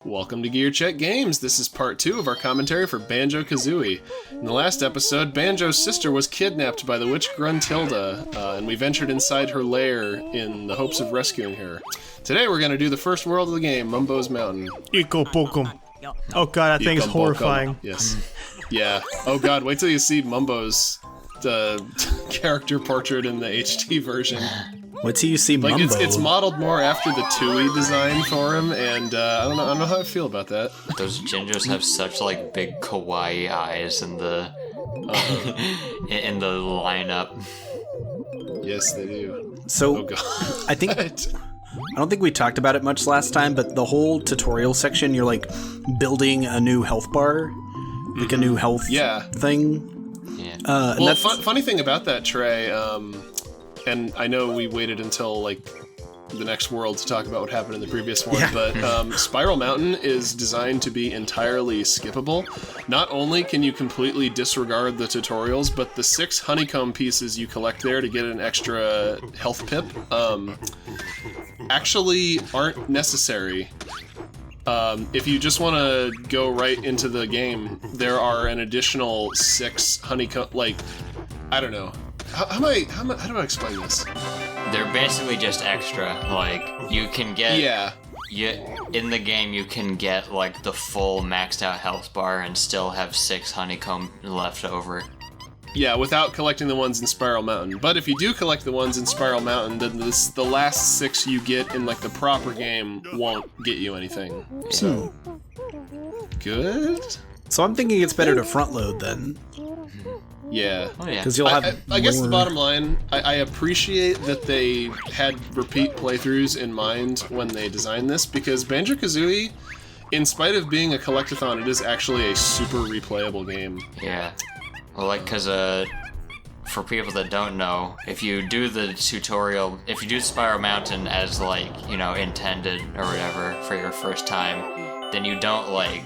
Welcome to GearCheckGames. This is part 2 of our commentary for Banjo-Kazooie. In the last episode, Banjo's sister was kidnapped by the witch Gruntilda, and we ventured inside her lair in the hopes of rescuing her. Today we're going to do the first world of the game, Mumbo's Mountain. Iko Pokum. Oh god, that thing's horrifying. Yes. Yeah. Oh god, wait till you see Mumbo's character portrait in the HD version. Wait till you see Mumbo. Like it's modeled more after the Tui design for him, and I don't know how I feel about that. Those gingers have such like big kawaii eyes in the in the lineup. Yes, they do. So oh god. I don't think we talked about it much last time, but the whole tutorial section, you're like building a new health bar, like a new health thing. Yeah. Well, that's funny thing about that, Trey. And I know we waited until, like, the next world to talk about what happened in the previous one, but Spiral Mountain is designed to be entirely skippable. Not only can you completely disregard the tutorials, but the 6 honeycomb pieces you collect there to get an extra health pip actually aren't necessary. If you just want to go right into the game, there are an additional 6 honeycomb, like, I don't know. How do I explain this? They're basically just extra. Like, you can get... in the game, you can get, like, the full maxed out health bar and still have 6 honeycomb left over. Yeah, without collecting the ones in Spiral Mountain. But if you do collect the ones in Spiral Mountain, then the last 6 you get in, like, the proper game won't get you anything. So, good? So I'm thinking it's better to front load then. Yeah. Oh, yeah. Because you'll have I guess the bottom line, I appreciate that they had repeat playthroughs in mind when they designed this, because Banjo-Kazooie, in spite of being a collectathon, it is actually a super replayable game. Yeah. Well, like, because, for people that don't know, if you do the tutorial, if you do Spiral Mountain as, like, you know, intended or whatever for your first time, then you don't, like...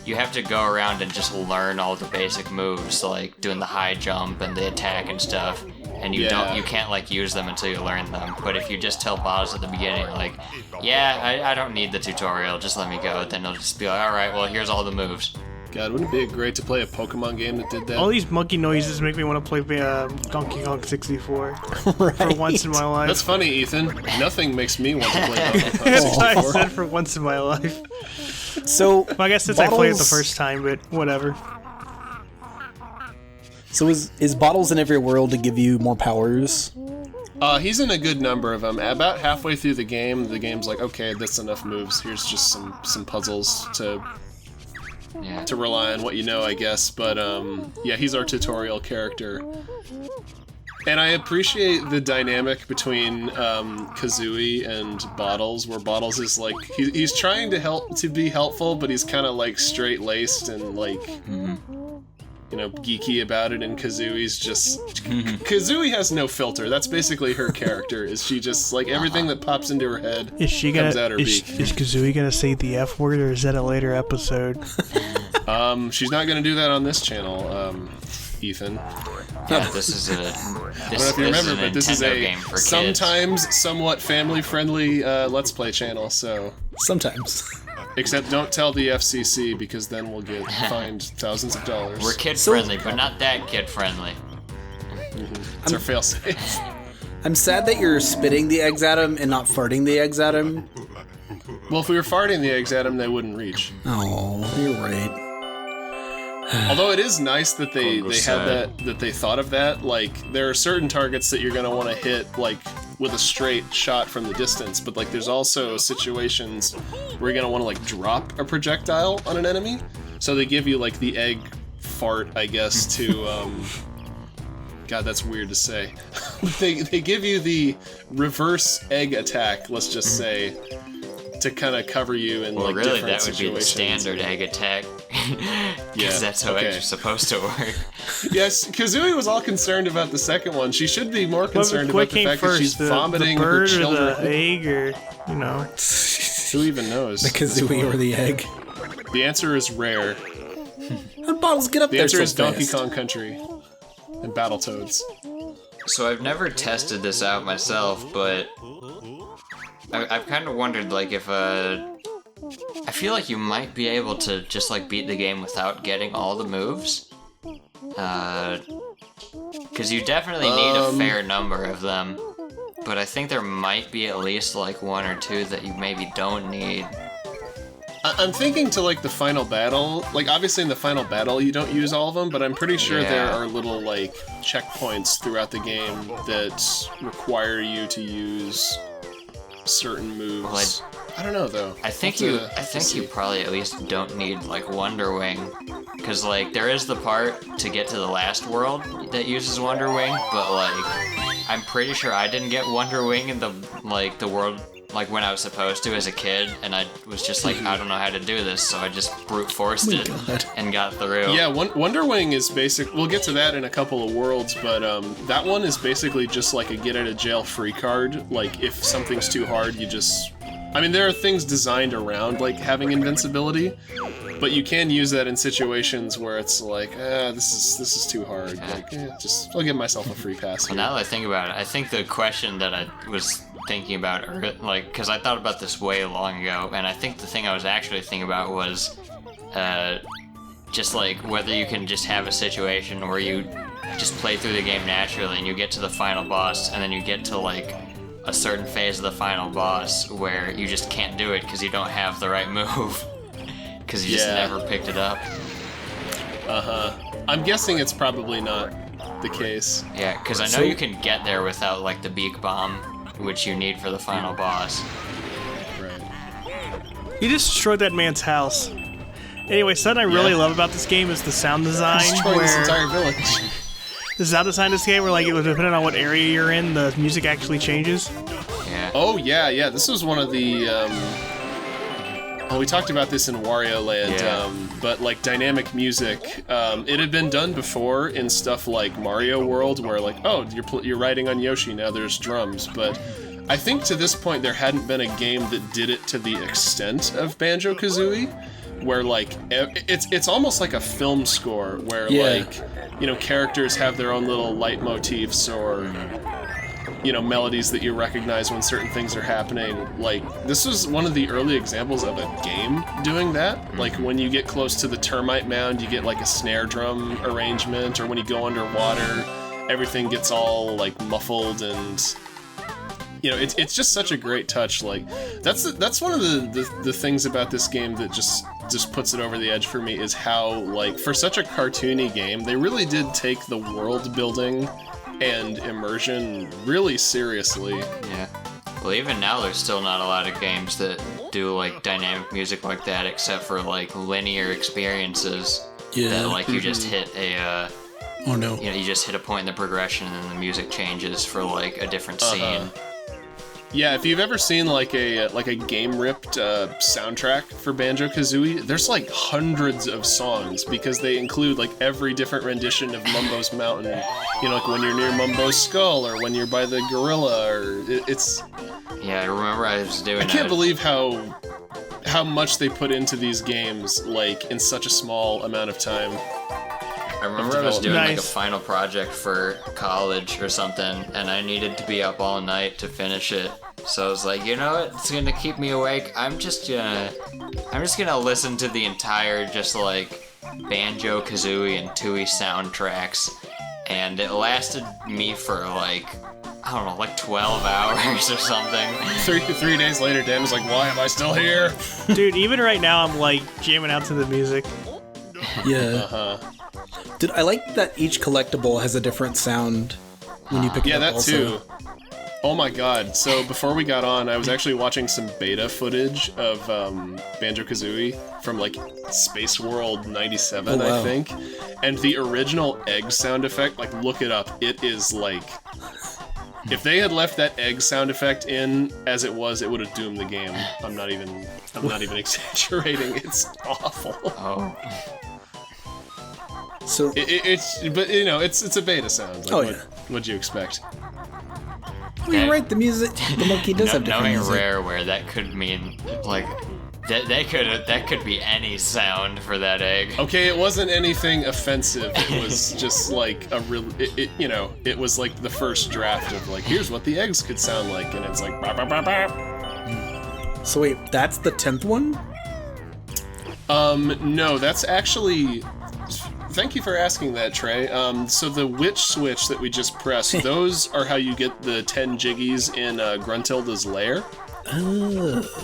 You have to go around and just learn all the basic moves, like doing the high jump and the attack and stuff, and you can't like use them until you learn them. But if you just tell Boz at the beginning, like, yeah, I don't need the tutorial, just let me go, then they'll just be like, alright, well, here's all the moves. God, wouldn't it be great to play a Pokemon game that did that? All these monkey noises make me want to play Donkey Kong 64 right. for once in my life. That's funny, Ethan. Nothing makes me want to play Donkey Kong 64. That's what I said, for once in my life. So, well, I guess since I played it the first time, but whatever. So is Bottles in every world to give you more powers? He's in a good number of them. About halfway through the game's like, okay, that's enough moves. Here's just some puzzles to rely on what you know, I guess. But yeah, he's our tutorial character. And I appreciate the dynamic between Kazooie and Bottles, where Bottles is like, he's trying to be helpful, but he's kind of like straight-laced and like, you know, geeky about it, and Kazooie's just... Kazooie has no filter. That's basically her character, is she just, like, everything that pops into her head comes out her beak. Is Kazooie gonna say the F word, or is that a later episode? She's not gonna do that on this channel, Ethan. Yeah, this is a game for kids. Sometimes somewhat family-friendly Let's Play channel, so... Sometimes. Except don't tell the FCC, because then we'll get fined thousands of dollars. We're kid-friendly, but not that kid-friendly. It's our fail-safe. I'm sad that you're spitting the eggs at him and not farting the eggs at him. Well, if we were farting the eggs at him, they wouldn't reach. Oh, you're right. Although it is nice that they had that they thought of that. Like, there are certain targets that you're gonna want to hit like with a straight shot from the distance, but like there's also situations where you're gonna want to like drop a projectile on an enemy. So they give you like the egg fart, I guess, to God, that's weird to say. they give you the reverse egg attack, let's just say, to kind of cover you in like really, different that would situations. be the standard egg attack. Because that's how eggs are supposed to work. Yes, Kazooie was all concerned about the second one. She should be more concerned about the fact that she's vomiting the bird her children. Or the egg, or, you know. Who even knows? The Kazooie or the egg? The answer is rare. How Bottles get up the there answer so is fast? Donkey Kong Country and Battletoads. So I've never tested this out myself, but I've kind of wondered, like, if I feel feel like you might be able to just like beat the game without getting all the moves. Because you definitely need a fair number of them. But I think there might be at least like 1 or 2 that you maybe don't need. I'm thinking to like the final battle. Like obviously in the final battle you don't use all of them, but I'm pretty sure there are little like checkpoints throughout the game that require you to use certain moves. Well, I don't know though. I think you probably at least don't need like Wonder Wing, because like there is the part to get to the last world that uses Wonder Wing, but like I'm pretty sure I didn't get Wonder Wing in the world like when I was supposed to as a kid, and I was just like, I don't know how to do this, so I just brute forced it and got through. Yeah, Wonder Wing is basic. We'll get to that in a couple of worlds, but that one is basically just like a get out of jail free card. Like if something's too hard, you just. I mean, there are things designed around like having invincibility, but you can use that in situations where it's like, this is too hard. Like, I'll give myself a free pass here. Well, now that I think about it, I think the question that I was thinking about, like, because I thought about this way long ago, and I think the thing I was actually thinking about was, just like whether you can just have a situation where you just play through the game naturally and you get to the final boss, and then you get to like a certain phase of the final boss where you just can't do it because you don't have the right move because you just never picked it up. I'm guessing it's probably not the case. Yeah, because I know you can get there without like the beak bomb, which you need for the final boss. Right. You just destroyed that man's house. Anyway, something I really love about this game is the sound design. Destroying this entire village. The sound design of this game, where like it was depending on what area you're in, the music actually changes. Yeah. Oh yeah. This was one of the. Well, we talked about this in Wario Land, but like dynamic music, it had been done before in stuff like Mario World, where like, oh, you're riding on Yoshi, now there's drums. But I think to this point there hadn't been a game that did it to the extent of Banjo-Kazooie, where like it's almost like a film score, where like, you know, characters have their own little leitmotifs or, you know, melodies that you recognize when certain things are happening. Like, this was one of the early examples of a game doing that. Like, when you get close to the termite mound, you get like a snare drum arrangement, or when you go underwater, everything gets all like muffled, and you know, it's just such a great touch. Like, that's one of the things about this game that just puts it over the edge for me, is how, like, for such a cartoony game, they really did take the world building and immersion really seriously. Yeah. Well, even now there's still not a lot of games that do like dynamic music like that, except for like linear experiences. Yeah. That like you just hit a oh no. You know, you just hit a point in the progression and then the music changes for like a different scene. Yeah, if you've ever seen like a game ripped soundtrack for Banjo-Kazooie, there's like hundreds of songs, because they include like every different rendition of Mumbo's Mountain. You know, like when you're near Mumbo's skull, or when you're by the gorilla, or it's. Yeah, I remember I was doing. I can't believe how much they put into these games, like in such a small amount of time. I remember I was doing like a final project for college or something, and I needed to be up all night to finish it. So I was like, you know what? It's gonna keep me awake. I'm just gonna listen to the entire just like Banjo-Kazooie and Tooie soundtracks, and it lasted me for like, I don't know, like 12 hours or something. Three days later, Dan was like, why am I still here? Dude, even right now I'm like jamming out to the music. Yeah. Dude, I like that each collectible has a different sound when you pick it up. Yeah, that also. too. Oh my god. So before we got on, I was actually watching some beta footage of Banjo-Kazooie from like Space World 97, I think. And the original egg sound effect, like, look it up. It is like, if they had left that egg sound effect in as it was, it would have doomed the game. I'm not even exaggerating. It's awful. Oh. So but you know, it's a beta sound. Like, what'd you expect? Well, you're right. The music, the monkey does have different knowing music. Rareware, that could mean like that could be any sound for that egg. Okay, it wasn't anything offensive. It was just like a real, you know, it was like the first draft of like, here's what the eggs could sound like, and it's like, bah, bah, bah, bah. So wait, that's the 10th one? No, that's actually... Thank you for asking that, Trey. So the witch switch that we just pressed, those are how you get the 10 jiggies in Gruntilda's lair.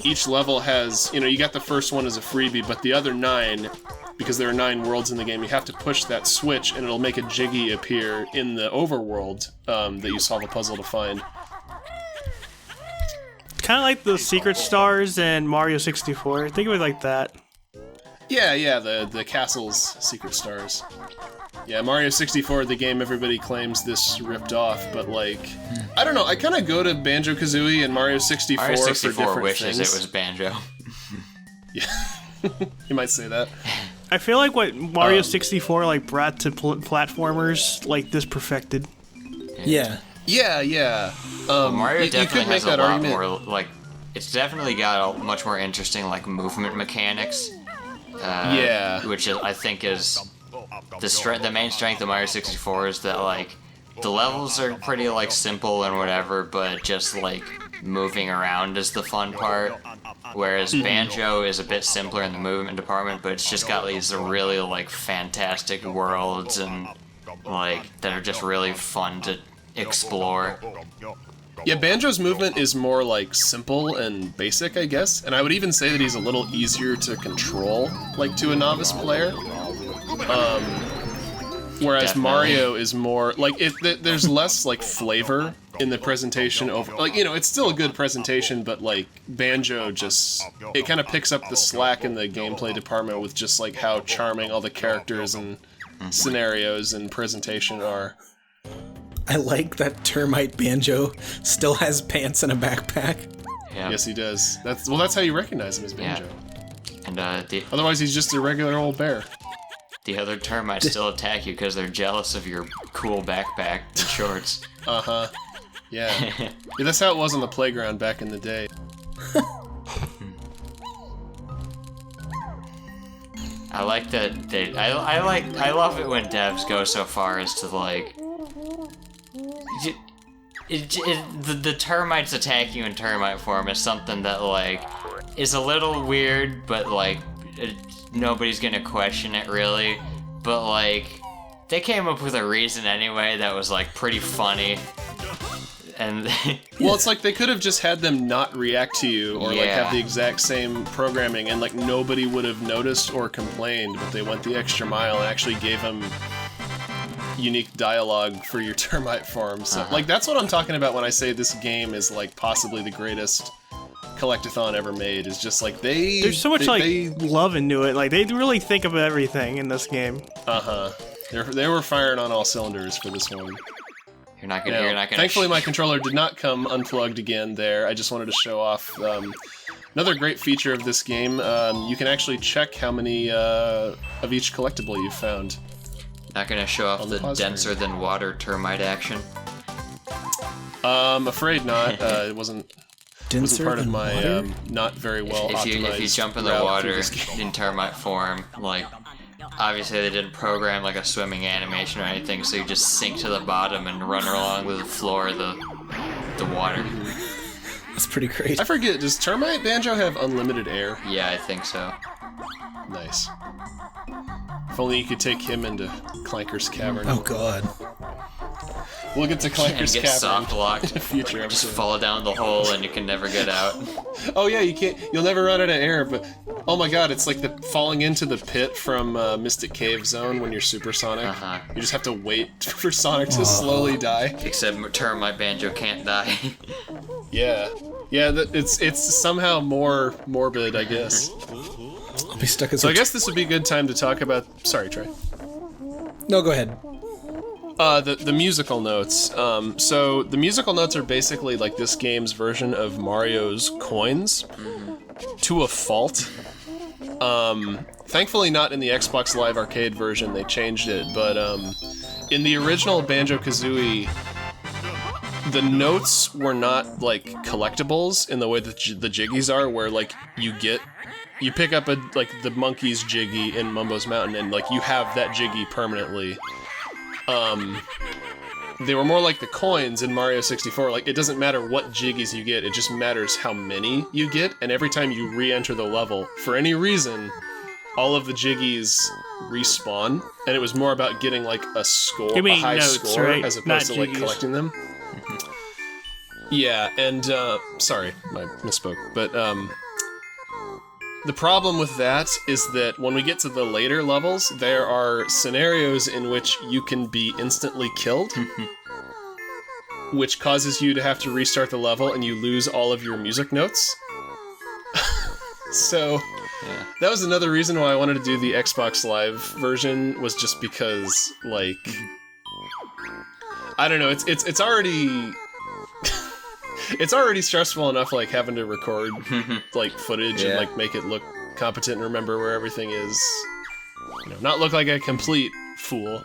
Each level has, you got the first one as a freebie, but the other 9, because there are 9 worlds in the game, you have to push that switch and it'll make a jiggy appear in the overworld that you solve a puzzle to find. Kind of like the secret stars in Mario 64. Think of it like that. Yeah, the castle's secret stars. Yeah, Mario 64, the game everybody claims this ripped off, but like, I don't know, I kind of go to Banjo-Kazooie and Mario 64, Mario 64 for different wishes things. it was Banjo. Yeah, you might say that. I feel like what Mario 64 like brought to platformers, like this perfected. Yeah. Yeah. Mario you definitely could make has a that lot argument. more, like, it's definitely got a much more interesting, like, movement mechanics. Yeah. Which I think is the main strength of Mario 64 is that, like, the levels are pretty, like, simple and whatever, but just, like, moving around is the fun part. Whereas Banjo is a bit simpler in the movement department, but it's just got these really, like, fantastic worlds and, like, that are just really fun to explore. Yeah, Banjo's movement is more like simple and basic, I guess, and I would even say that he's a little easier to control, like to a novice player. Whereas Definitely. Mario is more like there's less like flavor in the presentation over, like, it's still a good presentation, but like Banjo just, it kind of picks up the slack in the gameplay department with just like how charming all the characters and scenarios and presentation are. I like that Termite Banjo still has pants and a backpack. Yeah. Yes, he does. That's how you recognize him as Banjo. And Otherwise, he's just a regular old bear. the other termites still attack you because they're jealous of your cool backpack and shorts. Uh-huh. Yeah. Yeah, that's how it was on the playground back in the day. I like that I love it when devs go so far as to like the termites attack you in termite form is something that like is a little weird, but like nobody's gonna question it really. But like they came up with a reason anyway that was like pretty funny. And well, it's like they could have just had them not react to you or like Yeah. have the exact same programming and like nobody would have noticed or complained, but they went the extra mile and actually gave them unique dialogue for your termite farm. So like that's what I'm talking about when I say this game is like possibly the greatest collectathon ever made. Is just like There's so much love into it. Like they really think of everything in this game. They were firing on all cylinders for this one. you're not gonna Thankfully, my controller did not come unplugged again there. I just wanted to show off another great feature of this game. You can actually check how many of each collectible you've found. not gonna show off On the the pause denser screen. than water termite action. I'm afraid not. It wasn't part of my not very well optimized If you jump in the route water through this game. in termite form, like obviously they didn't program like a swimming animation or anything, so you just sink to the bottom and run along the floor of the water. That's pretty great. I forget, does Termite Banjo have unlimited air? Yeah, I think so. Nice. If only you could take him into Clanker's Cavern. Oh god. We'll get to And Clanker's get Cavern soft locked. in a future Just episode. fall down the hole and you can never get out. Oh yeah, you'll never run out of air, but oh my god, it's like the falling into the pit from Mystic Cave Zone when you're supersonic. You just have to wait for Sonic to slowly die. Except termite Banjo can't die. Yeah. Yeah, it's somehow more morbid, I guess. I'll be stuck as So I guess this would be a good time to talk about... Sorry, Trey. No, go ahead. The musical notes. So the musical notes are basically like this game's version of Mario's coins, to a fault. Thankfully not in the Xbox Live Arcade version, they changed it, but in the original Banjo-Kazooie, the notes were not like collectibles in the way that the jiggies are, where like you pick up the monkey's jiggy in Mumbo's Mountain and like you have that jiggy permanently. They were more like the coins in Mario 64. Like, it doesn't matter what jiggies you get, it just matters how many you get, and every time you re-enter the level, for any reason, all of the jiggies respawn, and it was more about getting like a score, You mean a high notes, score, right? as Not opposed to like jiggies. collecting them. Yeah, and sorry, I misspoke. But the problem with that is that when we get to the later levels, there are scenarios in which you can be instantly killed, which causes you to have to restart the level, and you lose all of your music notes. So that was another reason why I wanted to do the Xbox Live version, was just because, like, I don't know, it's already it's already stressful enough, like, having to record like footage and like make it look competent and remember where everything is, you know, not look like a complete fool.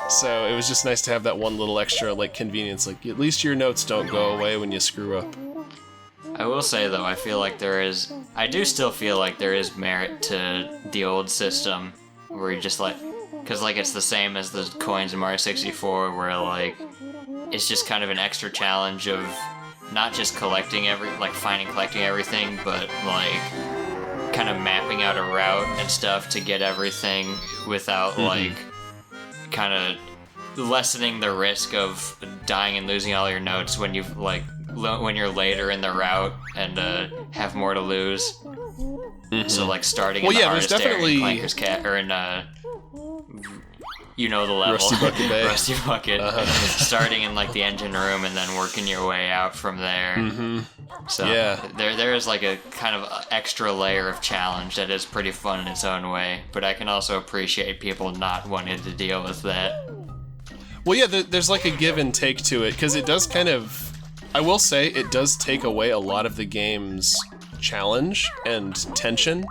So it was just nice to have that one little extra like convenience, like at least your notes don't go away when you screw up. I will say, though, I do still feel like there is merit to the old system, where you just, like, because, like, it's the same as the coins in Mario 64, where, like, it's just kind of an extra challenge of not just collecting collecting everything, but, like, kind of mapping out a route and stuff to get everything without, like, kind of lessening the risk of dying and losing all your notes when you've, like, when you're later in the route and have more to lose. So like starting in the hardest area in Clanker's Cat, or in the level, Rusty Bucket Bay. Rusty Bucket, starting in like the engine room and then working your way out from there. So there is like a kind of extra layer of challenge that is pretty fun in its own way, but I can also appreciate people not wanting to deal with that. Well, yeah, there's like a give and take to it, because it does kind of, I will say, it does take away a lot of the game's challenge and tension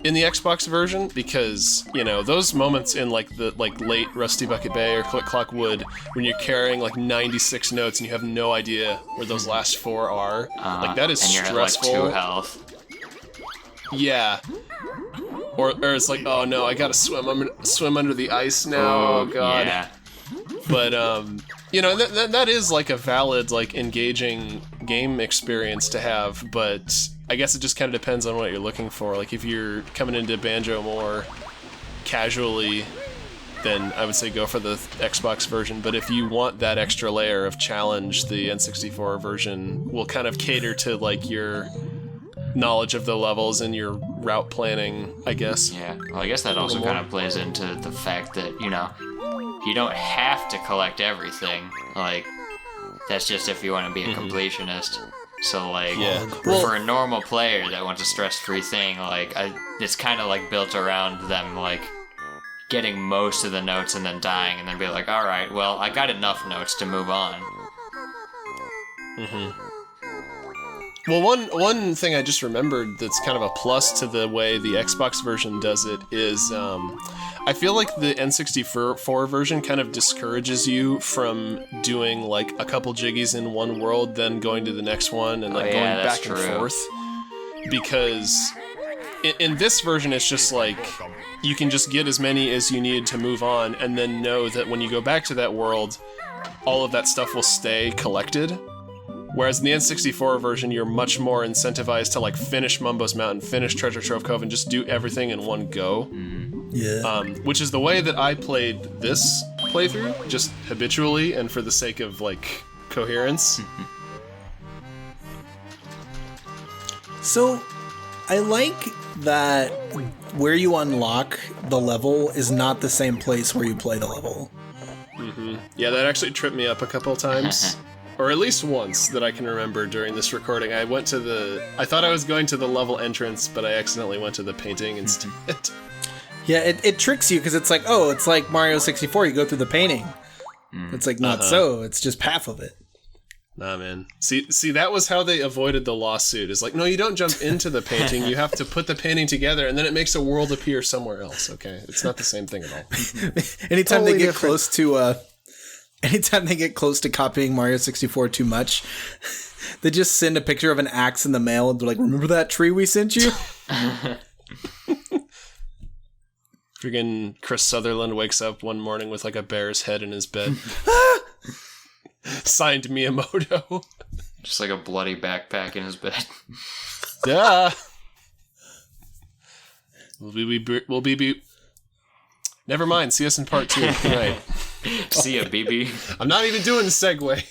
in the Xbox version, because, you know, those moments in like the late Rusty Bucket Bay or Click Clock Wood, when you're carrying like 96 notes and you have no idea where those last 4 are, like that is and you're stressful. At like 2 health. Yeah. Or it's like, oh no, I gotta swim under the ice now. Oh god. Yeah. But you know, that is like a valid, like, engaging game experience to have, but I guess it just kind of depends on what you're looking for. Like, if you're coming into Banjo more casually, then I would say go for the Xbox version, but if you want that extra layer of challenge, the N64 version will kind of cater to, like, your knowledge of the levels and your route planning, I guess. Yeah, well, I guess that also kind of plays into the fact that, you know, you don't have to collect everything. Like, that's just if you want to be a completionist. So, like, for a normal player that wants a stress-free thing, like, it's kind of, like, built around them, like, getting most of the notes and then dying, and then be like, alright, well, I got enough notes to move on. Well, one thing I just remembered that's kind of a plus to the way the Xbox version does it is, I feel like the N64 version kind of discourages you from doing, like, a couple jiggies in one world, then going to the next one, and, like, going back and forth. Because in this version, it's just, like, you can just get as many as you need to move on, and then know that when you go back to that world, all of that stuff will stay collected. Whereas in the N64 version, you're much more incentivized to, like, finish Mumbo's Mountain, finish Treasure Trove Cove, and just do everything in one go. Yeah. Which is the way that I played this playthrough, just habitually and for the sake of, like, coherence. So, I like that where you unlock the level is not the same place where you play the level. Yeah, that actually tripped me up a couple of times. Or at least once that I can remember during this recording. I thought I was going to the level entrance, but I accidentally went to the painting instead. Yeah, it tricks you because it's like, oh, it's like Mario 64, you go through the painting. It's like, not so, it's just half of it. Nah, man. See, that was how they avoided the lawsuit. It's like, no, you don't jump into the painting, you have to put the painting together, and then it makes a world appear somewhere else, okay? It's not the same thing at all. Anytime they get close to copying Mario 64 too much, they just send a picture of an axe in the mail, and they're like, remember that tree we sent you? Friggin' Chris Sutherland wakes up one morning with, like, a bear's head in his bed. Signed Miyamoto. Just like a bloody backpack in his bed. Duh. We'll be. Never mind. See us in part 2. Good night. See ya, BB. I'm not even doing the segue.